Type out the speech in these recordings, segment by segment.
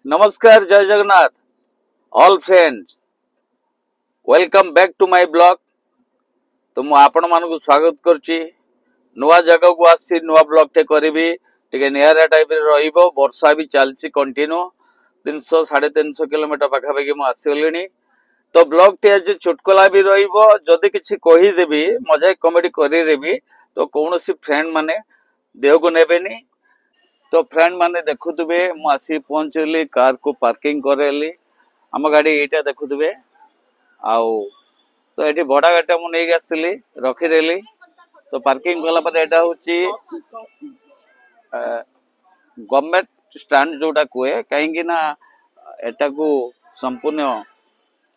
नमस्कार जय Jagannath all friends welcome back to my blog. तो मु आपण मानकु स्वागत करची नुआ जगह को आसी नुआ ब्लॉग टे करबी टिके नियारा टाइप रे रहिबो। वर्षा भी चलची कंटिन्यू 300 350 किलोमीटर पाखा पाखी मु आसी गलिनी। तो ब्लॉग टे आज चुटकला भी रहिबो, जदी किछि कहि देबी मजाक कॉमेडी करि देबी तो कोनोसी फ्रेंड माने देह को नेबेनी। तो फ्रेंड माने देखुतबे मु आसी पहुंचली, कार को पार्किंग करेली। हम गाड़ी एटा देखुतबे आउ तो एठी बड़ा गाटा मु नै आस्तिली रखी देली। तो पार्किंग कला पर एटा होची गवर्नमेंट स्टैंड जोटा कोए, कहीं ना एटा को संपूर्ण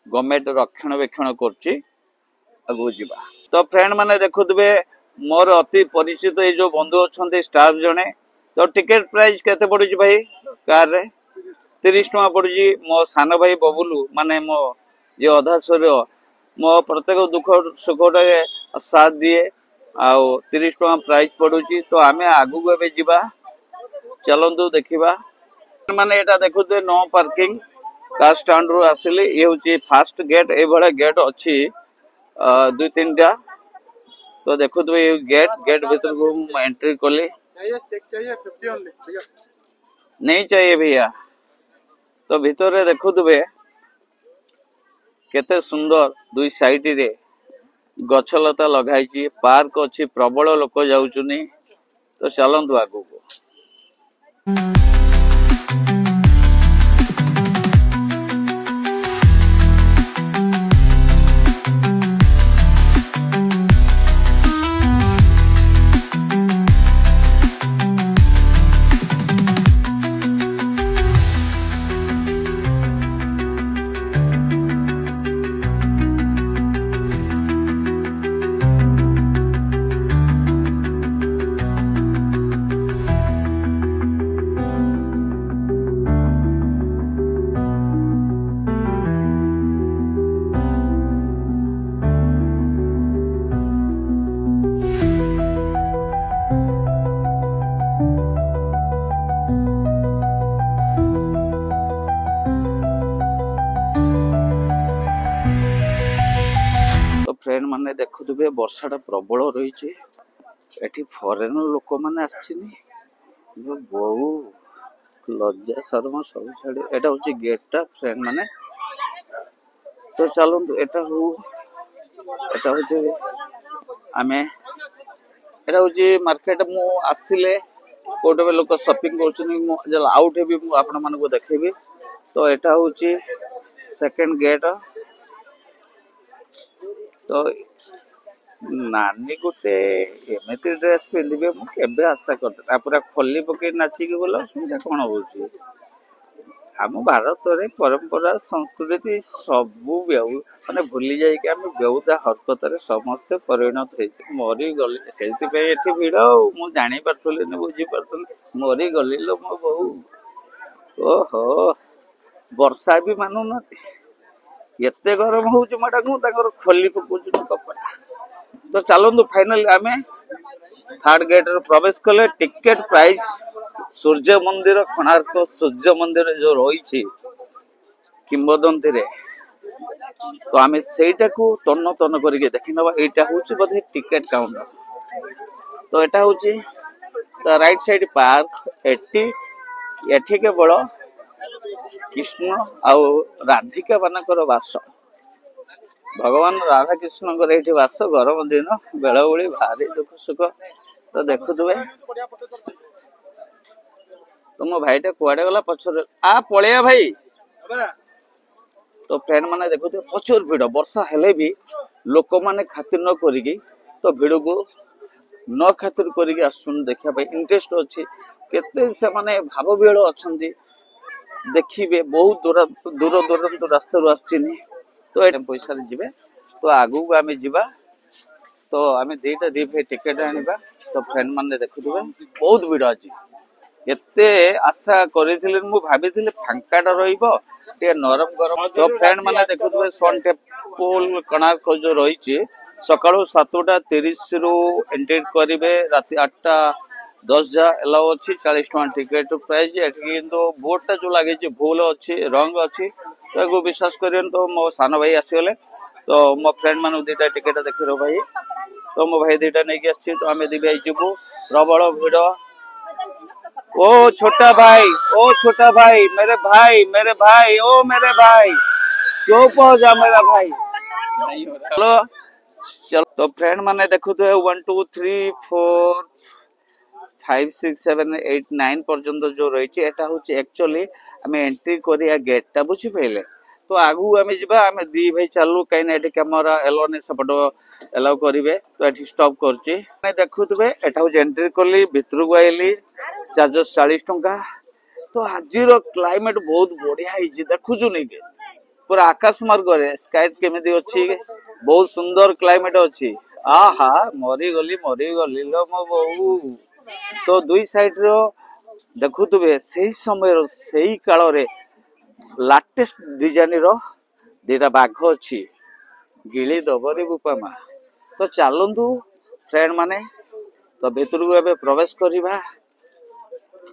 गवर्नमेंट रक्षणाबेक्षण करची आगु जीवा। तो फ्रेंड माने देखुतबे मोर अति परिचित ये जो बंधु अच्छा स्टाफ जने। तो टिकेट प्राइस केते पड़ुची भाई? कार रे 30 टका पड़ुची। मो सान भाई बबुलू माने मो जे अधा शरीर मो प्रत्येक दुख सुख साथ दिए आउ 30 टका प्राइस पड़ुची। तो आमे आगु को एबे जीवा, चलंतु देखिबा। माने एटा देखुते नो पार्किंग कार स्टैंड रो आसिली। ये होची फास्ट गेट, ए बड़ा गेट अछि 2-3 टा। तो देखुते ये गेट भीतर को एंट्री कली। चाहिए 50 ओनली भैया, नहीं चाहिए भैया। तो भीतर देखुवे केते सुंदर दुई साइड रे गछलता लगाई, पार्क अच्छी, प्रबल लोक जाउचुनी। तो चलंतु आगु को। फ्रेंड माने देखुवे वर्षाटा प्रबल रही। एठी फॉरेन लोक माने आछिनी बहु लज्जा शर्म सब छाड़ी। एटा होची गेटटा फ्रेंड माने। तो चलंतु एटा होची आमे एटा होची मार्केट। मु आसिले कोटबे लोक शॉपिंग करछनी, मु जल आउट हेबी मु आपण मानको देखेबी। तो एटा होची सेकंड गेट। तो नानी गोटे एमती ड्रेस पिंधे मुझे आशा करता पूरा खोली पकई नाचिक बोला सुविधा कौन हो। आम भारत में परंपरा संस्कृति सबू माने भूली जाइए आम बेउदा हरकत समस्ते परिणत हो मरी गली। से भिड़ मुझे जानी पार्थी बुझी पार्थी मरी गली लो मो बहु। ओहो वर्षा भी मानु न एते गरम हो खोली पकाउन कपड़ा। तो चलू फाइनल आमे थर्ड गेट रे प्रवेश कले। टिकेट प्राइस सूर्य मंदिर कोणार्क सूर्य मंदिर जो रही किंबदंती रे, तो आमे सेटा को तन्न तन्न करके देखि नबा। एटा होची बधे टिकेट काउंटर। तो एटा होची तो राइट साइड पार्क। एठी केवल कृष्ण आउ राधिका मानकर वास, भगवान राधा कृष्ण ये वास। गरम दिन बेलबुड़ी भारी दुख सुख। तो देखुए तुम भाईटा कुआडे गला पछर आ पलिया भाई। तो फ्रेंड माने देखुए प्रचुर भिड़। वर्षा हेले भी लोक माने खातिर न करिकी, तो भिड़ को न खातिर करिकी आसुन देखा भाई इंटरेस्ट अच्छी। केते से माने भाव बिहल अछंती देखिबे। बहुत दूर दूर रास्ता रू आछिनी। तो ए पैसा जीवे। तो आगु को आमे जीवा। तो आमे देटा दी भाई टिकेट आनिबा। तो फ्रेंड माने देखुथबे बहुत भिड़ अछि। एते आशा करिथिले मु भाबिथिले फांकाटा रहिबो ते नरम गरम। तो फ्रेंड माने देखुथबे सन टेम्पल कोणार्क जो रहिछि सकाळो 7:30 रु एंट्री करिवे, राति 8टा दस जा एलाउ अच्छी 40 टका टिकेट प्राइस एठी किंतु बोर्ड टा जो लगे भूल अच्छी रंग अच्छी तो विश्वास कर तो मो सान भाई आसीगले तो मो फ्रेंड मान दुटा टिकेट देखिर भाई तो मो भाई दुटा नहीं आसी तो आम दी भाई जीवु प्रबल भिड़ ओ छोटा भाई ओ छोटा भाई मेरे भाई ओ मेरे भाई क्यों पहुंच जा मेरा भाई नहीं हो रहा चलो चलो तो फ्रेंड माने देखो तो 1 2 3 4 5 6 7 8 9 पर्यंत जो रही एक्चुअली आम एंट्री करिया गेट टा बुझी पाइले तो आगु आम जा आम दी भाई चलू कहीं कैमेरा एलोनी सेपट एलाउ करेंगे तो ये स्टॉप कर देखुवे एटा एंट्री कली भितर को आईली चार्जेस 40 टका तो आज क्लाइमेट बहुत बढ़िया देखुचु नहीं के पूरा आकाश मार्ग स्काई केमी अच्छी बहुत सुंदर क्लाइमेट अच्छी आहा मरीगली लो मो बहू तो दुई साइड रो देखुवे से समय से काल रे लाटेस्ट डिजाइन रो दीटा बाघ अच्छी गिली दबरी बुपा तो चलतु फ्रेंड माने तो भीतर को एबे प्रवेश करिबा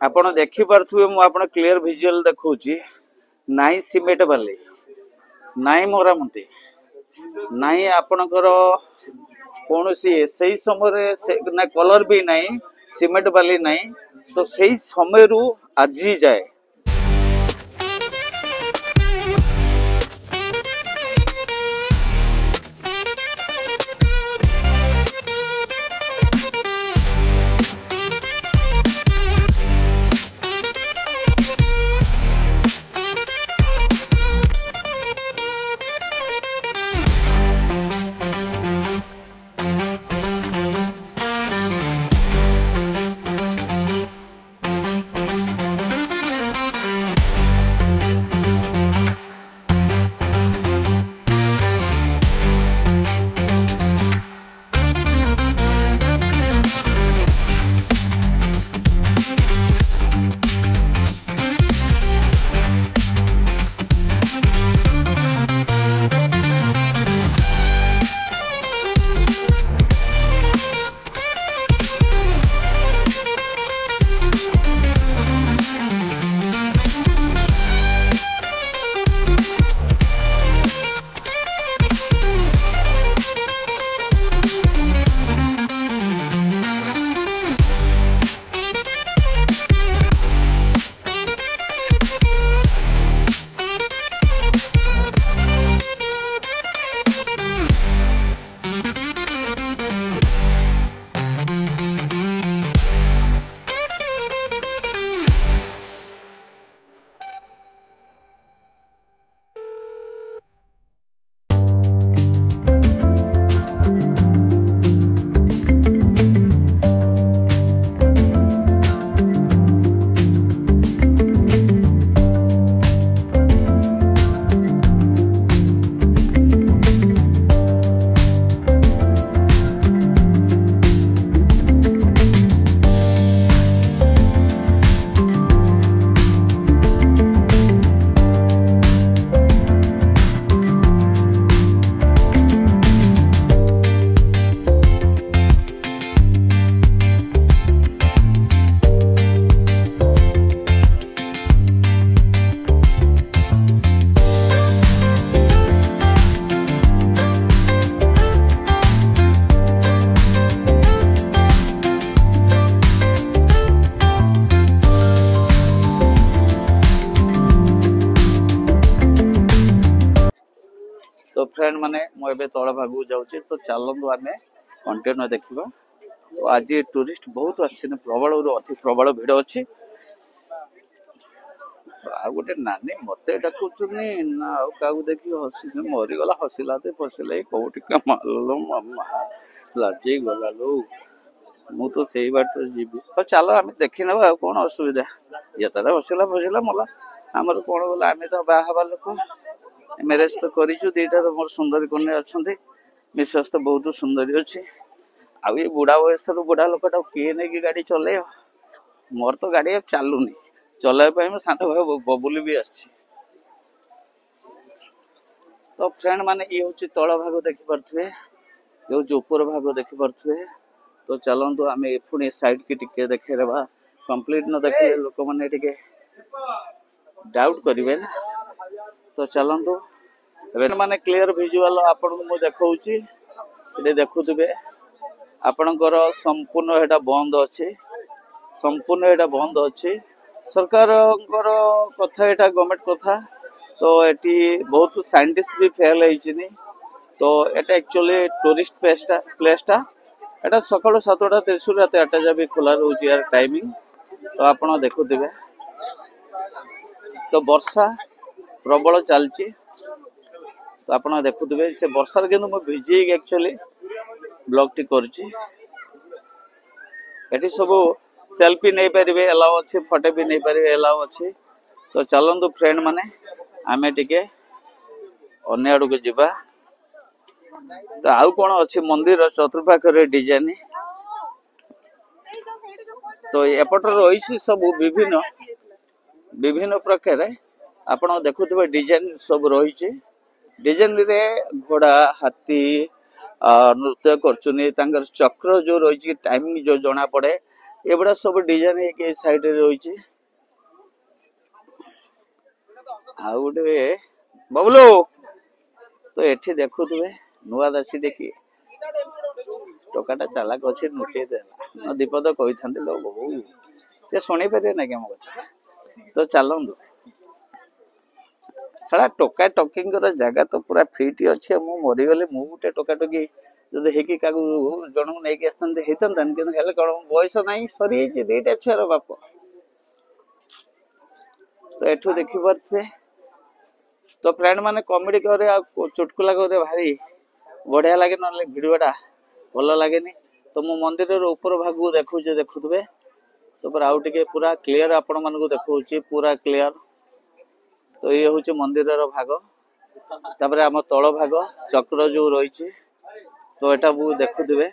आपण देखि पारथुवे मु आपण क्लियर विजुअल देखौची नाई सिमेंट बाली नाई मरामती नाई आपणकर कौन सी सही समय ना कलर भी नाई सिमेंट बाली नाई तो सही समय रु आज जाए तो फ्रेंड माने मुझे तल भाग जाऊँगी तो चलतु आम कंटेनर देखा तो आज टूरिस्ट बहुत आसने प्रबल अति प्रबल भिड़ अच्छी आ गोटे नानी मत डाकुनी ना क्या देखी हसी मरीगला हसिला फसिला कौटी मालो मामा लजे गला लो मु तो से बाट जी तो चलो आम देखी ना कौन असुविधा ये हसिला फसिला मला आमर कौन गला आम तो बाहा लोक मैरेज तो करूँ दीटा तो मोर सुंदरी कन्या अच्छा मिसेस तो बहुत सुंदरी अच्छी आउ ये बुढ़ा बयस बुढ़ा लोकटा किए नहीं गाड़ी चल मोर तो गाड़ी चलुनी चलवाई मैं सान भाई बबुली भी आसी तो फ्रेंड माने ये हूँ तल भाग देखिपे ये हूँ ऊपर भाग देखिपे तो चलतु आम पुणी साइड की टिके देखेबा कंप्लीट न देखे लोक मैंने टिके डाउट करेंगे ना। तो चलतु माने क्लियर विजुअल आपन को देखौची ये देखुथिबे आपनकर संपूर्ण एटा बंद अछि संपूर्ण एटा बंद अछि सरकार कथा एटा गवर्नमेंट कथा। तो एटी बहुत साइंटिस्ट भी फेल होइछिनी। तो एटा एक्चुअली टूरिस्ट प्लेसटा एटा सकाळ 7टा 30 रात 8टा जाबे खुला रहउची यार टाइमिंग। तो आपण देखुथिबे तो वर्षा प्रबल चलची। तो आपण देखुथिबे से वर्षार केनु म भिजी एक्चुअली ब्लॉग टी करची। एटी सब सेल्फी नहीं पारे अलाउ अच्छे फोटो भी नहीं पारे अलाउ अच्छे। तो चलतु फ्रेंड माने आमे टिके अन्य आड़ को जीवा। तो आउ कौन अच्छी मंदिर चतुर्पाखे डिजाइन। तो एपट रही सब विभिन्न विभिन्न प्रकार आपड़ देखुवे डिजाइन सब रही डिजाइन रे घोड़ा हाथी नृत्य कर चक्र जो रही टाइमिंग जो जना पड़े एगुड़ा सब डिजाइन एक साइड रही। आ गोटे बबलू तो एठी देखुवे नुआ दासी देखी टोकाटा चालाक अच्छे नुचे देला दीपद कही था लो बबू से शुणी पारे ना क्या मो कथा। तो चलतु सारा टोका टकिंग जगह तो पूरा फिट अच्छे मु मरीगले मु गोटे टोका टकी जब हेकी का जन को नहीं आसता कौन बयस ना सरी दीटा छुआर बाप। तो एठू देखी पारे तो फ्रेंड माने कॉमेडी करे चुटकुला करे भारी बढ़िया लगे ना भिडियोटा भल लगे। तो मु मंदिर ऊपर भाग को देखुवे तो पर आउ टिके पूरा क्लियर आपण मन को देखौची पूरा क्लियर। तो ये हूँ मंदिर भाग तापर आम तल भाग चक्र जो रही। तो एटा बु देखुवे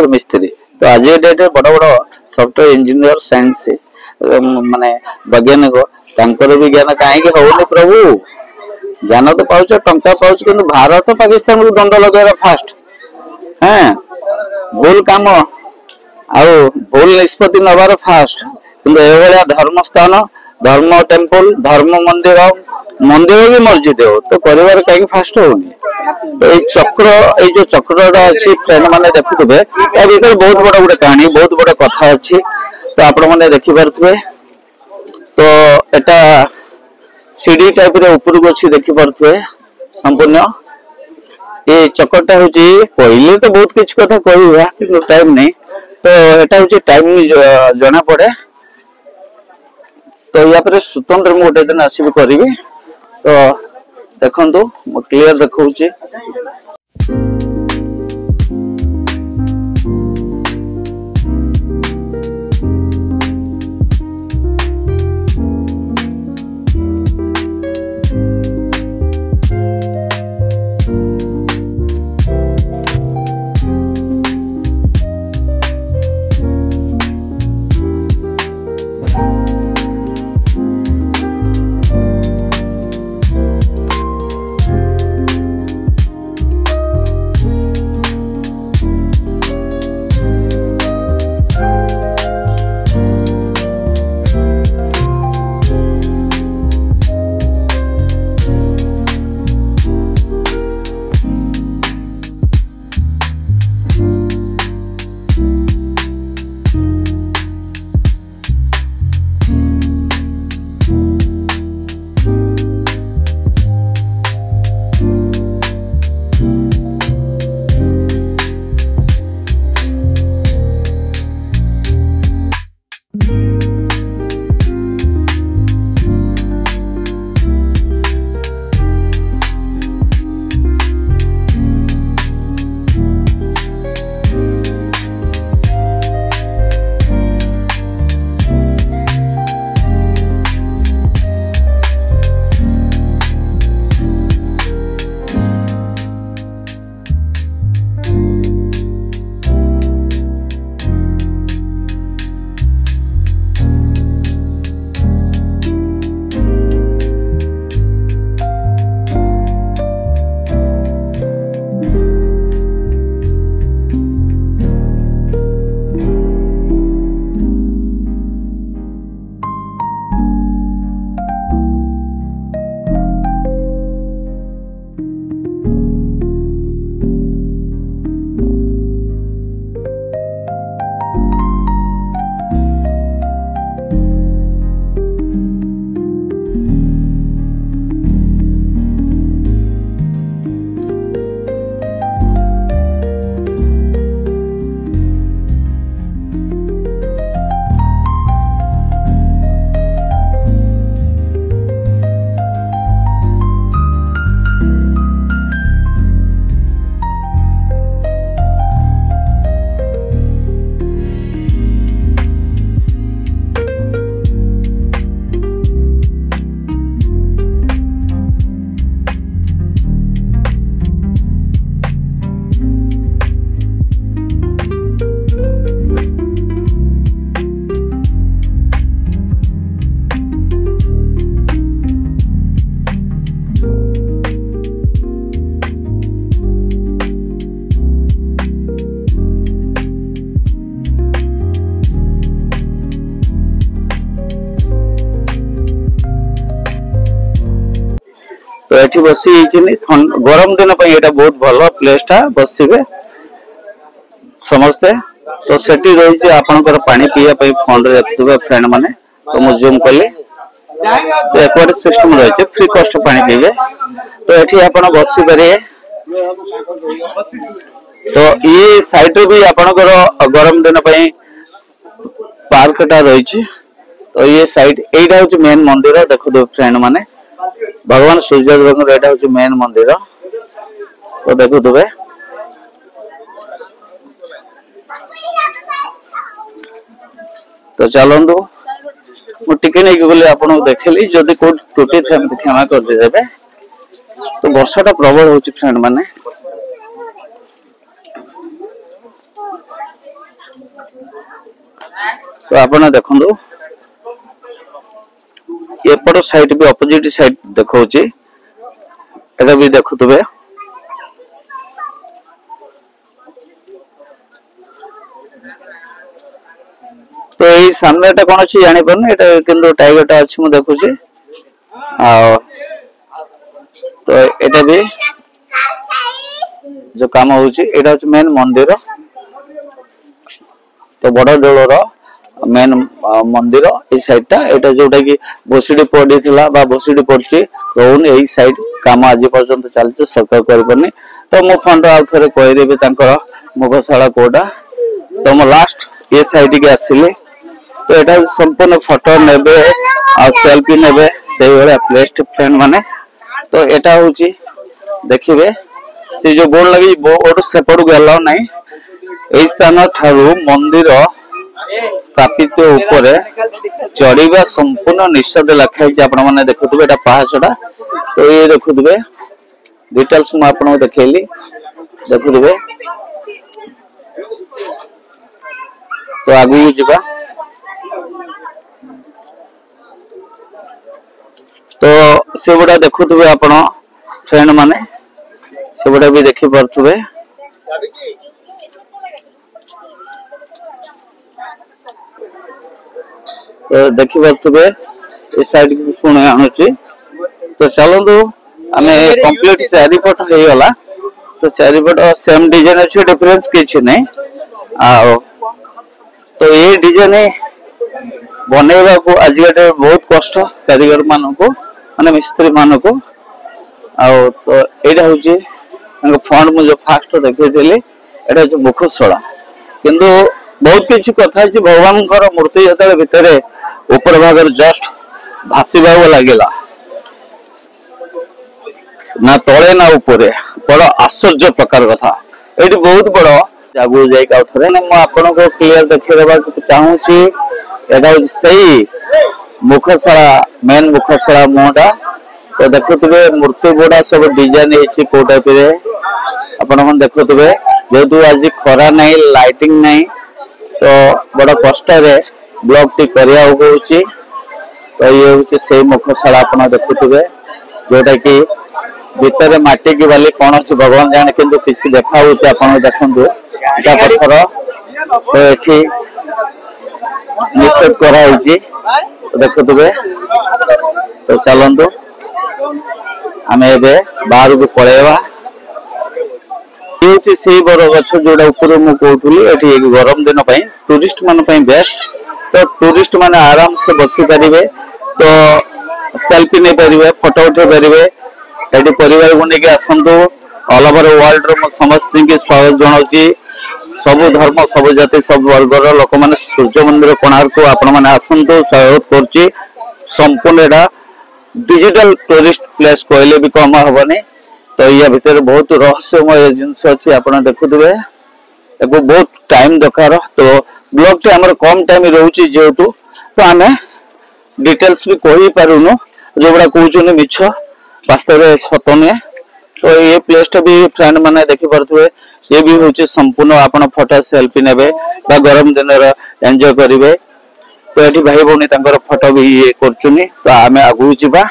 मिस्त्री। तो आज डेट बड़ बड़ सॉफ्टवेयर इंजीनियर साइंस माने वैज्ञानिक विज्ञान कहीं होनी प्रभु ज्ञान तो पाउछ टंका पाउछ कि भारत पाकिस्तान को दंड लगे फास्ट हाँ भूल काम आउ भूल निष्पत्ति नबार फास्ट किंतु एभलिया धर्म स्थान धर्म टेम्पल धर्म मंदिर मंदिर भी मस्जिद हो तो कर कहीं फास्ट होनी तो ये चक्रटा अच्छी फ्रेंड मैंने देखुवे या भर बहुत बड़ा गोटे कहानी बहुत बड़ा कथा अच्छी तो आपण मैंने देखिपे तो एटा सीढ़ी टाइप ऊपर अच्छी देखिपे संपूर्ण ये चक्करटा हूँ कहले तो बहुत किसी कथा कह टाइम नहीं तो एटा हूँ टाइम जना पड़े तो या पर स्वतंत्र मुझे गोटे दिन आसबि करी तो देखु क्लीयर देखा तो ये बसी गरम दिन ये बहुत भल प्लेसटा बसवे समस्ते तो सेठी रही आपंकर पानी पीवाई फोन रखुवे फ्रेंड मैंने तो मुझे जूम कली तो एक्वाटिक सिस्टम रही फ्री कस्ट पानी पीवे तो ये आप बस पारे तो ये साइड भी आपंकर गरम दिन पार्कटा रही तो ये साइड यहीटा हूँ मेन मंदिर देखो फ्रेंड मैंने भगवान सूर्यदेव यहाँ हूँ मेन मंदिर तो देखुवे तो चलतु मुझे नहीं गली आपको देखली जदि कौ त्रुटि थे क्षमा करदे तो वर्षाटा प्रबल हो फ्रेंड मैंने तो आप देखु एपट साइड भी अपोजिट साइड देखा एटा भी देखुतबे तो यही सामने कौन अच्छी जानी पारनी किंतु टाइगर अच्छी मुझे देखुची तो एटा भी जो काम होची एटा होची मेन मंदिर तो बड़ डोलर मेन मंदिर ए साइडटा एटा जोटा कि बसीडी पड़ीथिला बा बसीडी पड़ची रोन एई साइड काम आज पर्यंत चलते सरकार कर परनी तो मो फंड आ थरे कहि देबे तांकर मुगशाला कोडा तो मो लास्ट ए साइड के आसिले तो एटा संपूर्ण फोटो नेबे आ सेल्फी नेबे सेही वाला प्लेस फ्रेंड माने तो एटा होची देखिबे से जो बोर्ड लगी बोर्ड सेपड़ गेलो नहीं एई स्थान ठारू मंदिर स्थापित ऊपर चढ़ा संपूर्ण निषेध लिखाई आपण मैंने देखुवे एटा पहाड़टा तो ये देखुवे डिटेल्स मु आपन देखली देखुवे तो आगु जीवा तो से गुड़ा देखुवे आपण फ्रेंड माने से गुड़ा भी देखि परथुवे तो देखि परथुवे इस साइड की पुणे आनुची तो चलंतु आमे कंप्लीट चारिपट हे गला तो चारिपट सेम डिजाइन अछि डिफरेंस किछि नै आ तो ये डिजाइन बनेबा को आज के बहुत कष्ट कारीगर मानन को माने मिस्त्री मानन को आ तो एटा होची फंड मु जो फास्ट देखैथिले एटा जो मुखसड़ा किंतु बहुत किछि कथा अछि भगवान मूर्ति जतले भितरे ऊपर भाग जस्ट भासीबा लागिला ना तले ना ऊपर बड़ आश्चर्य प्रकार कथा एटी बहुत बड़ आगु जाई का थरे ने म आपन को क्लियर देखैबा चाहूची एटा सही मुखसड़ा मेन मुखसड़ा मोटा तो देखुतबे मूर्ति गुडा सब डिजाइन हेची को टाइप रे आपन मन देखुतबे जेतु आज खरा नहीं लाइटिंग नहीं तो बड़ा कष्ट रे ब्लॉक टी करिया होउची तो ये होची से मुखसड़ा आपन देखुतबे जोटा कि भीतर माटी की वाली कौन अच्छी भगवान जाने किंतु किसी देखा होची आपन देखंदु एटा पत्थर तो एठी निश्चित करा होची तो देखुतबे तो चलंदु आमे एबे बाहर को पळेवा ये से बर गछ जोड़ा ऊपर मु कहतुली एठी गरम दिन पई टूरिस्ट मन पई बेस्ट तो टूरिस्ट माने आराम से बसी परिबे तो सेल्फी नै परिबे फोटो उठे परिबे एठी परिवार को नेके आसंतु ऑल ओवर वर्ल्ड रो समस्त के स्वागत जणाउची सब धर्म सब जाति सब वर्गर लोक माने सूर्य मंदिर कोणार्क को आपण माने आसंतु स्वागत करची संपूर्ण एटा डिजिटल टूरिस्ट प्लेस कहले भी कम हबनी तो या भीतर बहुत रहस्यमय जिनस अच्छी आपन देखुवे एको बहुत टाइम दरकार तो ब्लॉग टे हमर कम टाइम रहउची जेतु तो आमे डिटेल्स भी कहि पारुनो जोबडा कहउचनी मिछ वास्तव में सतने तो ये प्लेस टा भी फ्रेंड माने देखि परथुवे ये भी होची संपूर्ण आपन फोटो सेल्फी नेबे बा गरम दिन रो एन्जॉय करिवे तो एठी भाई भौनी तांकर फोटो भी ये करचुनी तो आमे आगु जिबा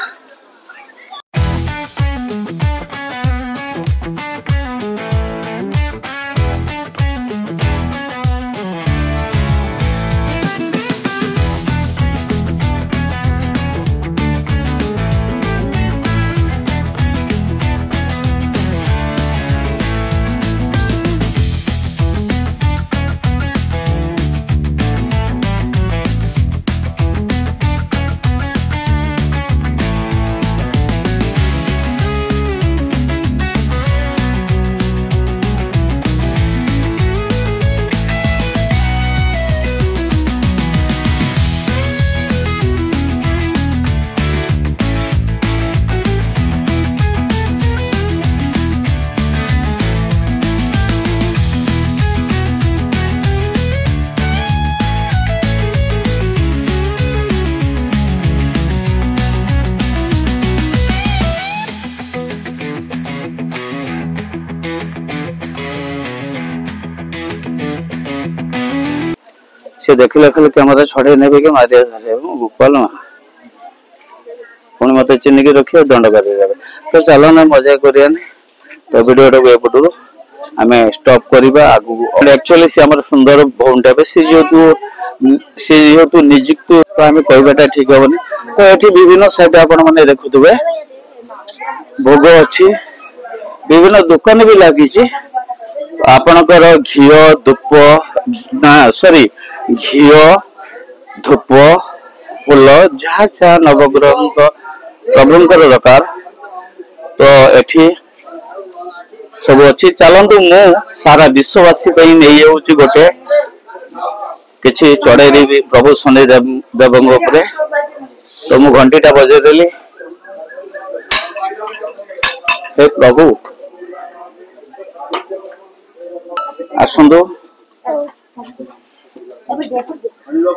से देखले खाली कैमरा छड़े नेबे के मारिया धरे गोपाल पुणी मत चिन्हिक रखिए दंड कर तो चलो ना मजा करिया तो वीडियो टाक एपटू आम स्टॉप करवा आगू एक्चुअली सी आम सुंदर भौन सी जेहेतु निजुक्त तो आम कहवाटा ठीक हेनी तो ये विभिन्न साइड आपण मैंने देखुवे भोग अच्छी विभिन्न दुकान भी लगी आपणकर घी धूप ना सॉरी घी धूप फूल जहाँ जहाँ नवग्रह प्रभुंकर दरकार तो एठी सब अच्छी चलतु मु सारा विश्ववासी नहीं जाऊँगी गोटे किसी चढ़ई भी प्रभु शनि देव तो मु घंटीटा बजेदेली हे प्रभु आसंतु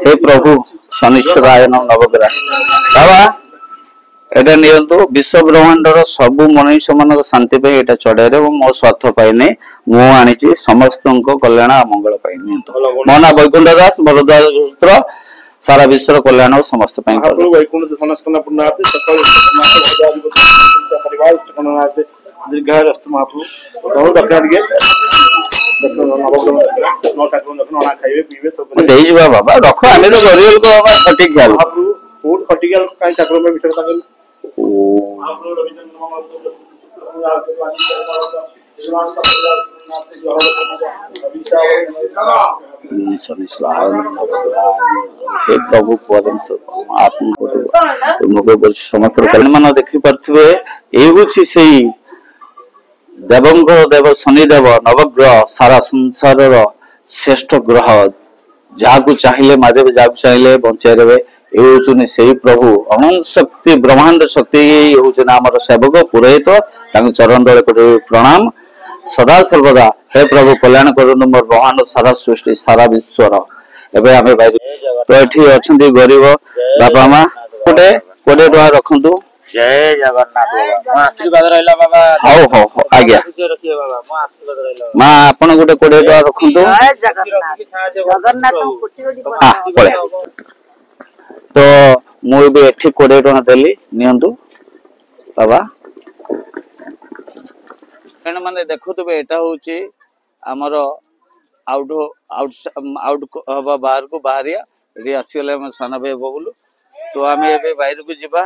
हे प्रभु शनिश्चराय नवग्रह बाबा एटा नियंतु विश्व ब्रह्मांडर सबु मनुष्य मान शांति पे एटा चढ़ाई मो स्वार्थ पाई मु आनी समस्त कल्याण मंगल पाई मो ना वैकुंठ दास भरद्वाज पुत्र सारा विश्व कल्याण समस्त दीर्घायु महाप्रभु बाबा रख आम तो गरीब लोग सठिक ख्याल खटिकल कहीं ठाकुर में विषय हे प्रभु परम समस्त मान देखी पारे ये देवंग देव शनिदेव नवग्रह सारा संसार श्रेष्ठ ग्रह जहाँ चाहिए मारे जहाँ चाहिए बचाई ये से प्रभु अनंत शक्ति ब्रह्मांड शक्ति हूँ आम सेवक पुरोहित चरण दल प्रणाम सदा सर्वदा हे प्रभु कल्याण करूँ मोर ब्रह्मांड सारा सृष्टि सारा विश्वर एवं आम तो ये अच्छा गरीब बापा माँ गोटे 20 टका रखु जय जगन्नाथ आशीर्वाद रहा बाबा हाउ हाउ आज्ञा माँ आपन गोटे 20 टका रखु तो मुझे 20 टका देली नियंतु बाबा मैंने देखुवे एटा हूँ आमर आउट आउट हवा बाहर को बाहरिया ये आसीगले सान भाई बबुलू तो आम ए बाहर को जीवा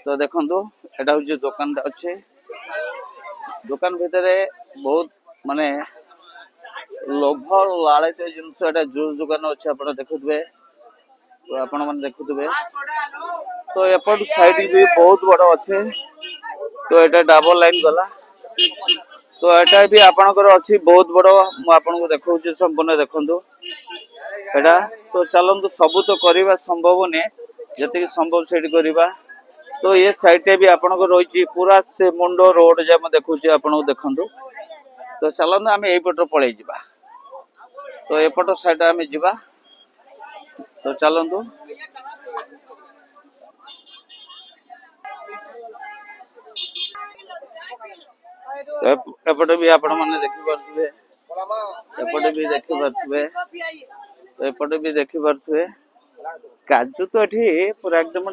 तो देखो एटा हूँ दुकान अच्छे दुकान भितर बहुत माने लोभ लालित जिनस जूस दुकान अच्छे आप देखुवे तो आपण मैंने देखुवे तो एपट साइड भी बहुत बड़ अच्छे तो ये डबल लाइन गला तो एटा भी आपणकर अच्छी बहुत बड़ मुझे देखा संपूर्ण देखु एटा तो चलतु सबू तो करवा संभव नहीं जी संभव से करवा तो ये साइड भी आपणकर रही पूरा से मुंड रोड जब मैं देखुची आपको देखु तो चलतु आम यपट पलि जा तो एपट साइड आम जा तो चलतु एपटे भी आपण मैंने देखी पारे एपटे भी देखी पारे तो एपटे भी देखी पारे काजू तो ये पूरा एकदम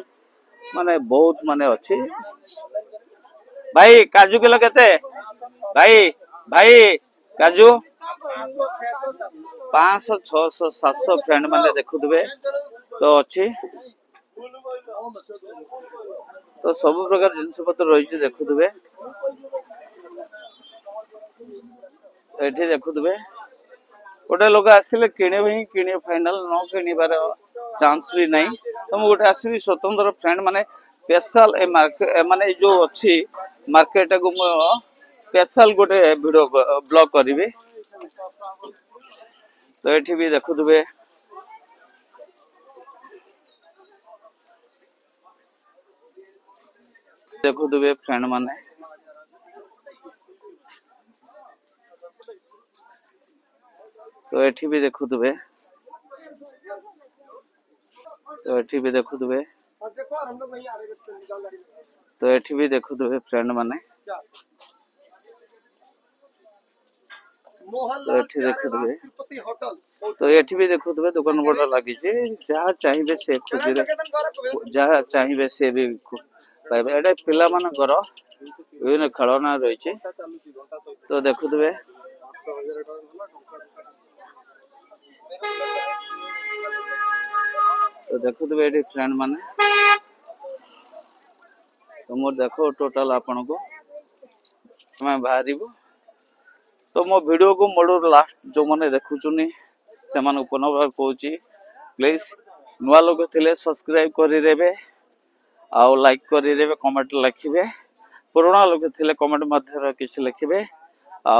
माने बहुत माने अच्छी भाई काजू किलो केते भाई भाई काजू 500 600 700 फ्रेंड मैंने देखुवे तो अच्छी तो सब प्रकार जिनस पत्र रही देखुवे ये देखुवे गोटे लोग आसिले किणे किणे फाइनल न किणवार चांस भी नहीं तो मुझे गोटे आसबि स्वतंत्र फ्रेंड माने स्पेशल ए मार्केट माने जो अच्छी मार्केट को स्पेशल गोटे वीडियो ब्लॉग करी तो ये भी देखुवे देखुवे फ्रेंड माने तो ये भी देखुवे तो ये भी देखुवे तो ये भी देखुवे फ्रेंड माने तो एठी देखुथिबे तो एठी भी देखुथिबे दुकान बड़ा लगी जहाँ चाहिए से खुशी जहाँ चाहिए से भी पाइबे एटा पिला मानकर विभिन्न खेलना रही तो देखुथिबे तो देखुथिबे एठी फ्रेंड माने तो मोर देखो टोटल आपन को मैं बाहरिबो तो मो वीडियो को मोर लास्ट जो मैंने देखुचुनी से माने पुनः कहूची प्लीज नुआ लोग थिले सब्सक्राइब करि रेबे आ लाइक करि रेबे कमेंट लिखिबे पुराना लोग थिले कमेंट मध्य किछ लिखिबे आ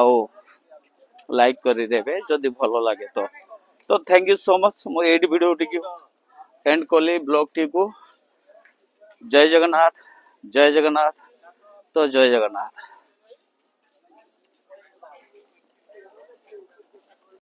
लाइक करि रेबे जदी भलो लागे तो थैंक यू सो मच मो एडी वीडियो टी एंड कली ब्लॉग टी को जय जगन्नाथ तो जय जगन्नाथ।